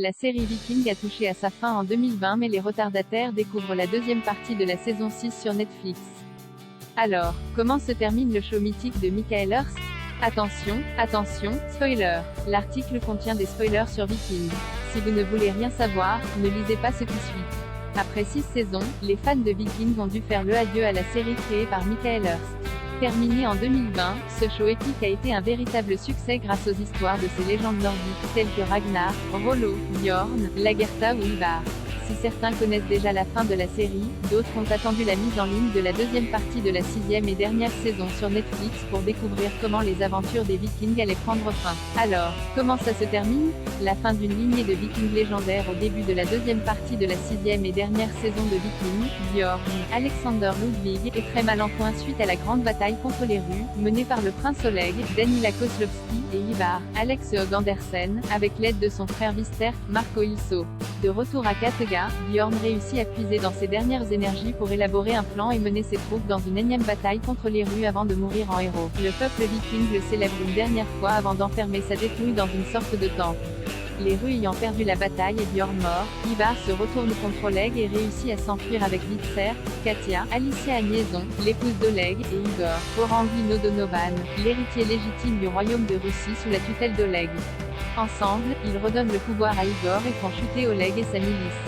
La série Viking a touché à sa fin en 2020 mais les retardataires découvrent la deuxième partie de la saison 6 sur Netflix. Alors, comment se termine le show mythique de Michael Hurst? Attention, attention, spoiler. L'article contient des spoilers sur Viking. Si vous ne voulez rien savoir, ne lisez pas ce qui suit. Après 6 saisons, les fans de Viking ont dû faire le adieu à la série créée par Michael Hurst. Terminé en 2020, ce show épique a été un véritable succès grâce aux histoires de ces légendes nordiques, telles que Ragnar, Rollo, Bjorn, Lagertha ou Ivar. Si certains connaissent déjà la fin de la série, d'autres ont attendu la mise en ligne de la deuxième partie de la 6e et dernière saison sur Netflix pour découvrir comment les aventures des Vikings allaient prendre fin. Alors, comment ça se termine? La fin d'une lignée de Vikings légendaires au début de la deuxième partie de la 6e et dernière saison de Vikings, Bjorn, Alexander Ludwig, est très mal en point suite à la grande bataille contre les rues, menée par le prince Oleg, Danila Kozlovski, et Ivar, Alex Högg Andersen, avec l'aide de son frère Vister, Marco Ilso. De retour à Kattegat, Bjorn réussit à puiser dans ses dernières énergies pour élaborer un plan et mener ses troupes dans une énième bataille contre les rues avant de mourir en héros. Le peuple viking le célèbre une dernière fois avant d'enfermer sa dépouille dans une sorte de temple. Les rues ayant perdu la bataille et Bjorn mort, Ivar se retourne contre Oleg et réussit à s'enfuir avec Vitser, Katia, Alicia Agnieszon, l'épouse d'Oleg, et Igor, Orangino Donovan, l'héritier légitime du royaume de Russie sous la tutelle d'Oleg. Ensemble, ils redonnent le pouvoir à Igor et font chuter Oleg et sa milice.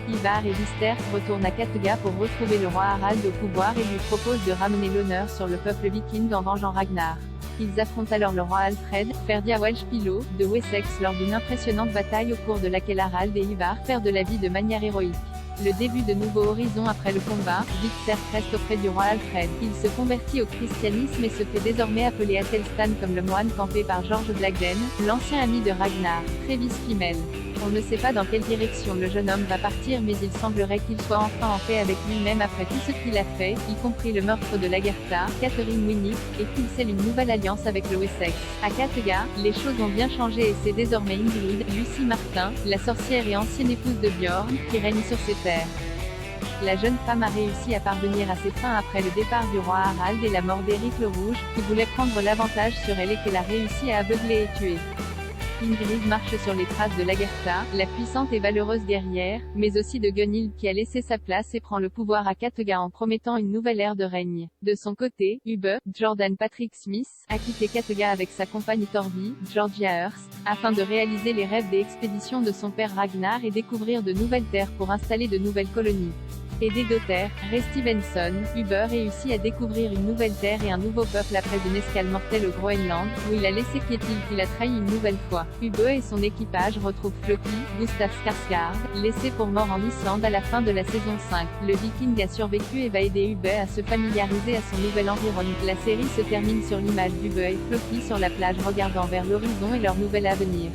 Ivar et Vister retournent à Kattegat pour retrouver le roi Harald au pouvoir et lui proposent de ramener l'honneur sur le peuple viking en vengeant Ragnar. Ils affrontent alors le roi Alfred, Ferdia Walchpilo, de Wessex lors d'une impressionnante bataille au cours de laquelle Harald et Ivar perdent la vie de manière héroïque. Le début de nouveaux horizons après le combat, Vitser reste auprès du roi Alfred. Il se convertit au christianisme et se fait désormais appeler Athelstan comme le moine campé par George Blagden, l'ancien ami de Ragnar, Travis Fimmel. On ne sait pas dans quelle direction le jeune homme va partir mais il semblerait qu'il soit enfin en paix avec lui-même après tout ce qu'il a fait, y compris le meurtre de Lagertha, Catherine Winnick, et qu'il scelle une nouvelle alliance avec le Wessex. À Kattegat, les choses ont bien changé et c'est désormais Ingrid, Lucie Martin, la sorcière et ancienne épouse de Bjorn, qui règne sur ses terres. La jeune femme a réussi à parvenir à ses fins après le départ du roi Harald et la mort d'Éric le Rouge, qui voulait prendre l'avantage sur elle et qu'elle a réussi à aveugler et tuer. Ingrid marche sur les traces de Lagertha, la puissante et valeureuse guerrière, mais aussi de Gunhild qui a laissé sa place et prend le pouvoir à Kattegat en promettant une nouvelle ère de règne. De son côté, Ubbe, Jordan Patrick Smith, a quitté Kattegat avec sa compagne Torvi, Georgia Hurst, afin de réaliser les rêves des expéditions de son père Ragnar et découvrir de nouvelles terres pour installer de nouvelles colonies. Aidé d'Other, Ray Stevenson, Ubbe réussit à découvrir une nouvelle terre et un nouveau peuple après une escale mortelle au Groenland, où il a laissé Ketil qu'il a trahi une nouvelle fois. Ubbe et son équipage retrouvent Floki, Gustaf Skarsgård, laissé pour mort en Islande à la fin de la saison 5. Le Viking a survécu et va aider Ubbe à se familiariser à son nouvel environnement. La série se termine sur l'image d'Ubbe et Floki sur la plage regardant vers l'horizon et leur nouvel avenir.